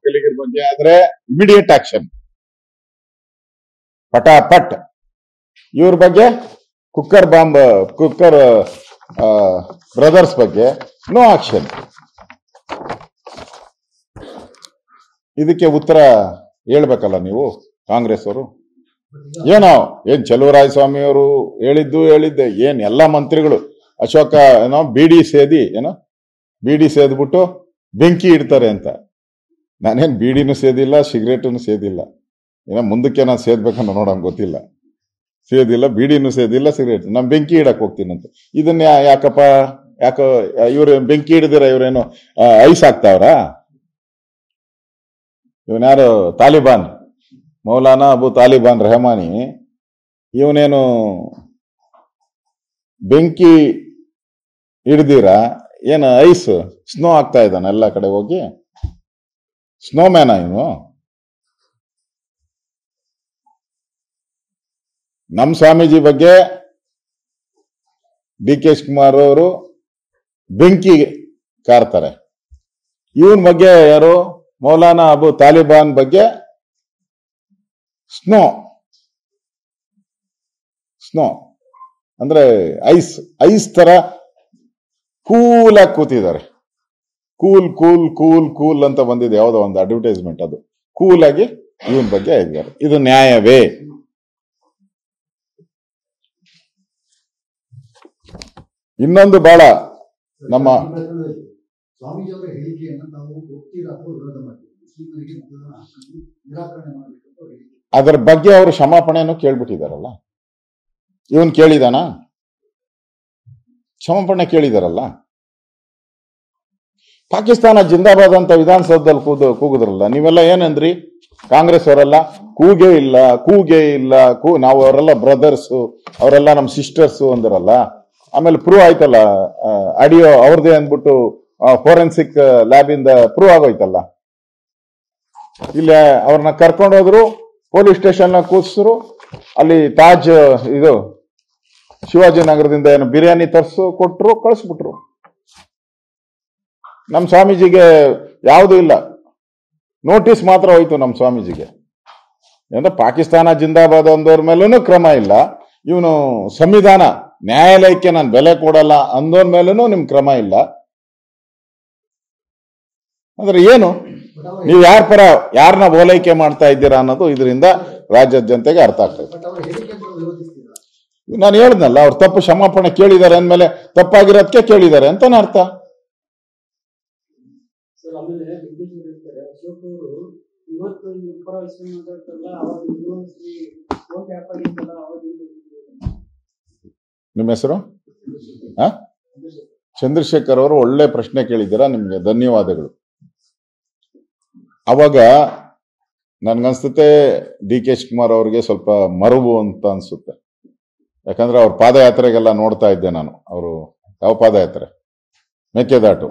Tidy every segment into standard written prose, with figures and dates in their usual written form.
ಒಕ್ಕಲಿಗರ ಬಗ್ಗೆ ಆದ್ರೆ ಇಮಿಡಿಯೇಟ್ ಆಕ್ಷನ್, ಪಟಾಪಟ್. ಇವ್ರ ಬಗ್ಗೆ ಕುಕ್ಕರ್ ಬ್ರದರ್ಸ್ ಬಗ್ಗೆ ನೋ ಆಕ್ಷನ್. ಇದಕ್ಕೆ ಉತ್ತರ ಹೇಳ್ಬೇಕಲ್ಲ ನೀವು ಕಾಂಗ್ರೆಸ್ ಅವರು. ಏನ್ ಚಲುವರಾಯಸ್ವಾಮಿ ಅವರು ಹೇಳಿದ್ದೆ ಏನ್ ಎಲ್ಲಾ ಮಂತ್ರಿಗಳು ಅಶೋಕ ಬೀಡಿ ಸೇದ್ಬಿಟ್ಟು ಬೆಂಕಿ ಇಡ್ತಾರೆ ಅಂತ. ನಾನೇನ್ ಬೀಡಿನೂ ಸೇದಿಲ್ಲ, ಸಿಗರೇಟನ್ನು ಸೇದಿಲ್ಲ. ಮುಂದಕ್ಕೆ ನಾನು ಸೇದ್ಬೇಕನ್ನೋ ನೋಡಂಗ್ ಗೊತ್ತಿಲ್ಲ. ಸೇದಿಲ್ಲ, ಬೀಡಿನೂ ಸೇದಿಲ್ಲ, ಸಿಗರೇಟ್. ನಾನು ಬೆಂಕಿ ಇಡಕ್ ಹೋಗ್ತೀನಂತ. ಇದನ್ನ ಯಾಕೋ ಇವ್ರು ಬೆಂಕಿ ಹಿಡಿದಿರ ಇವ್ರೇನು ಐಸ್ ಹಾಕ್ತಾವ್ರ? ಇವನ್ಯಾರು ತಾಲಿಬಾನ್, ಮೌಲಾನಾ ಅಬು ತಾಲಿಬಾನ್ ರೆಹಮಾನಿ, ಇವನೇನು ಬೆಂಕಿ ಹಿಡ್ದಿರ ಏನು ಐಸ್ ಸ್ನೋ ಆಗ್ತಾ ಇದ್ದಾನೆ ಎಲ್ಲ ಕಡೆ ಹೋಗಿ? ಸ್ನೋಮ್ಯಾನ ಇವನು? ನಮ್ ಸ್ವಾಮೀಜಿ ಬಗ್ಗೆ ಡಿ ಕೆ ಶಿವಕುಮಾರ್ ಅವರು ಬೆಂಕಿ ಕಾರ್ತಾರೆ. ಇವನ್ ಬಗ್ಗೆ ಯಾರು ಮೌಲಾನಾ ಅಬು ತಾಲಿಬಾನ್ ಬಗ್ಗೆ ಸ್ನೋ ಅಂದ್ರೆ ಐಸ್ ತರ ಕೂಲ್ ಆಗಿ ಕೂತಿದ್ದಾರೆ. ಕೂಲ್ ಅಂತ ಬಂದಿದೆ ಯಾವುದೋ ಒಂದು ಅಡ್ವರ್ಟೈಸ್ಮೆಂಟ್. ಅದು ಕೂಲ್ ಆಗಿ ಇವನ್ ಬಗ್ಗೆ ಆಗಿದ್ದಾರೆ. ಇದು ನ್ಯಾಯವೇ? ಇನ್ನೊಂದು ಬಹಳ ನಮ್ಮ ಸ್ವಾಮೀಜಿಯವರ ಹೇಳಿಕೆಯನ್ನು ನಾವು ಒಪ್ಪಿಗೆ ಅಥವಾ ವಿರೋಧ ಮಾಡ್ತೀವಿ. ಮುಸ್ಲಿಮರಿಗೆ ಮತದಾನ ಹಕ್ಕನ್ನು ನಿರಾಕರಣೆ ಮಾಡಬೇಕಂತ ಹೇಳಿಕೆ. ಅದರ ಬಗ್ಗೆ ಅವರು ಕ್ಷಮಾಪಣೆಯನ್ನು ಕೇಳ್ಬಿಟ್ಟಿದಾರಲ್ಲ. ಇವನ್ ಕೇಳಿದಾನ? ಕ್ಷಮಾಪಣೆ ಕೇಳಿದಾರಲ್ಲ. ಪಾಕಿಸ್ತಾನ ಜಿಂದಾಬಾದ್ ಅಂತ ವಿಧಾನಸೌಧದಲ್ಲಿ ಕೂಗುದ್ರಲ್ಲ, ನೀವೆಲ್ಲ ಏನಂದ್ರಿ? ಕಾಂಗ್ರೆಸ್ ಅವರೆಲ್ಲ ಕೂಗೇ ಇಲ್ಲ, ನಾವು ಅವರೆಲ್ಲ ಬ್ರದರ್ಸು, ಅವರೆಲ್ಲ ನಮ್ ಸಿಸ್ಟರ್ಸು ಅಂದ್ರಲ್ಲ. ಆಮೇಲೆ ಪ್ರೂವ್ ಆಯ್ತಲ್ಲ, ಆಡಿಯೋ ಅವ್ರದೇ ಅಂದ್ಬಿಟ್ಟು ಫೋರೆನ್ಸಿಕ್ ಲ್ಯಾಬ್ ಇಂದ ಪ್ರೂವ್ ಆಗೋಯ್ತಲ್ಲ. ಇಲ್ಲ ಅವ್ರನ್ನ ಕರ್ಕೊಂಡೋದ್ರು, ಪೊಲೀಸ್ ಸ್ಟೇಷನ್ ಕೂರಿಸಿದ್ರು. ಅಲ್ಲಿ ತಾಜ್ ಇದು ಶಿವಾಜಿನಗರದಿಂದ ಏನು ಬಿರಿಯಾನಿ ಕೊಟ್ರು, ಕಳಿಸ್ಬಿಟ್ರು. ನಮ್ ಸ್ವಾಮೀಜಿಗೆ ಯಾವುದೂ ಇಲ್ಲ, ನೋಟಿಸ್ ಮಾತ್ರ ಹೋಯ್ತು ನಮ್ ಸ್ವಾಮೀಜಿಗೆ. ಅಂದ್ರೆ ಪಾಕಿಸ್ತಾನ ಜಿಂದಾಬಾದ್ ಅಂದೋರ್ ಮೇಲೂ ಕ್ರಮ ಇಲ್ಲ. ಇವನು ಸಂವಿಧಾನ ನ್ಯಾಯಾಲಯಕ್ಕೆ ನಾನು ಬೆಲೆ ಕೊಡಲ್ಲ ಅಂದೋರ್ ಮೇಲೂ ನಿಮ್ ಕ್ರಮ ಇಲ್ಲ. ಅಂದ್ರೆ ಏನು ನೀವು ಯಾರನ್ನ ಓಲೈಕೆ ಮಾಡ್ತಾ ಇದ್ದೀರಾ ಅನ್ನೋದು ಇದರಿಂದ ರಾಜ್ಯದ ಜನತೆಗೆ ಅರ್ಥ ಆಗ್ತದೆ. ನಾನು ಹೇಳಿದ್ನಲ್ಲ, ಅವ್ರು ತಪ್ಪು ಕ್ಷಮಾಪಣೆ ಕೇಳಿದ್ದಾರೆ ಅಂದ್ಮೇಲೆ ತಪ್ಪಾಗಿರೋದಕ್ಕೆ ಕೇಳಿದ್ದಾರೆ ಅಂತ ಅರ್ಥ. ನಿಮ್ಮ ಹೆಸರು? ಚಂದ್ರಶೇಖರ್ ಅವರು ಒಳ್ಳೆ ಪ್ರಶ್ನೆ ಕೇಳಿದ್ದೀರಾ, ನಿಮ್ಗೆ ಧನ್ಯವಾದಗಳು. ಅವಾಗ ನನ್ಗನ್ಸುತ್ತೆ ಡಿ ಕೆ ಶಿವಕುಮಾರ್ ಅವ್ರಿಗೆ ಸ್ವಲ್ಪ ಮರುವು ಅಂತ ಅನ್ಸುತ್ತೆ. ಯಾಕಂದ್ರೆ ಅವ್ರ ಪಾದಯಾತ್ರೆಗೆಲ್ಲ ನೋಡ್ತಾ ಇದ್ದೆ ನಾನು. ಅವರು ಯಾವ ಪಾದಯಾತ್ರೆ? ಮೇಕೆದಾಟು.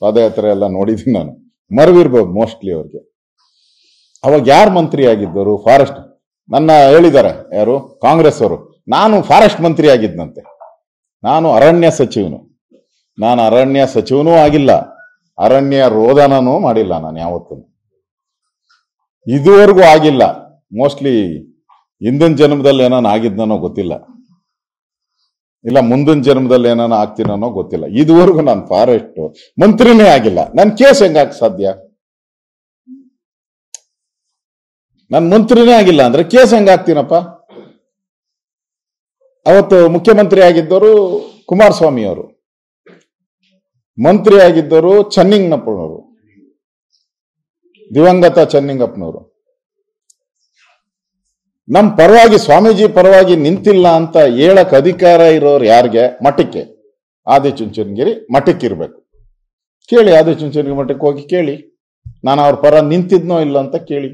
ಪಾದಯಾತ್ರೆ ಎಲ್ಲ ನೋಡಿದ್ದೀನಿ ನಾನು. ಮರುವಿರ್ಬೋದು ಮೋಸ್ಟ್ಲಿ ಅವ್ರಿಗೆ. ಅವಾಗ ಯಾರು ಮಂತ್ರಿ ಆಗಿದ್ದರು? ಫಾರೆಸ್ಟ್. ನನ್ನ ಹೇಳಿದ್ದಾರೆ ಯಾರು? ಕಾಂಗ್ರೆಸ್ ಅವರು. ನಾನು ಫಾರೆಸ್ಟ್ ಮಂತ್ರಿ ಆಗಿದ್ನಂತೆ. ನಾನು ಅರಣ್ಯ ಸಚಿವನೂ ಆಗಿಲ್ಲ, ಅರಣ್ಯ ರೋದನೂ ಮಾಡಿಲ್ಲ ನಾನು ಯಾವತ್ತೂ, ಇದುವರೆಗೂ ಆಗಿಲ್ಲ. ಮೋಸ್ಟ್ಲಿ ಹಿಂದಿನ ಜನ್ಮದಲ್ಲಿ ಏನಾನ ಆಗಿದ್ನೋ ಗೊತ್ತಿಲ್ಲ, ಇಲ್ಲ ಮುಂದಿನ ಜನ್ಮದಲ್ಲಿ ಏನಾನ ಆಗ್ತೀನೋ ಗೊತ್ತಿಲ್ಲ. ಇದುವರೆಗೂ ನಾನು ಫಾರೆಸ್ಟ್ ಮಂತ್ರಿನೇ ಆಗಿಲ್ಲ. ನನ್ ಕೇಸ್ ಹೆಂಗಾಗ ಸಾಧ್ಯ? ನಾನು ಮಂತ್ರಿನೇ ಆಗಿಲ್ಲ ಅಂದ್ರೆ ಕೇಸ್ ಹೆಂಗಾಗ್ತೀನಪ್ಪ? ಅವತ್ತು ಮುಖ್ಯಮಂತ್ರಿ ಆಗಿದ್ದವರು ಕುಮಾರಸ್ವಾಮಿ ಅವರು, ಮಂತ್ರಿ ಆಗಿದ್ದವರು ಚೆನ್ನಿಂಗಪ್ಪನವರು, ದಿವಂಗತ ಚೆನ್ನಿಂಗಪ್ಪನವರು. ನಮ್ಮ ಪರವಾಗಿ, ಸ್ವಾಮೀಜಿ ಪರವಾಗಿ ನಿಂತಿಲ್ಲ ಅಂತ ಹೇಳಕ್ ಅಧಿಕಾರ ಇರೋರು ಯಾರಿಗೆ? ಮಠಕ್ಕೆ. ಆದಿಚುಂಚನಗಿರಿ ಮಠಕ್ಕೆ ಇರ್ಬೇಕು. ಕೇಳಿ, ಆದಿಚುಂಚನಗಿರಿ ಮಠಕ್ಕೆ ಹೋಗಿ ಕೇಳಿ, ನಾನು ಅವ್ರ ಪರ ನಿಂತಿದ್ನೋ ಇಲ್ಲ ಅಂತ ಕೇಳಿ.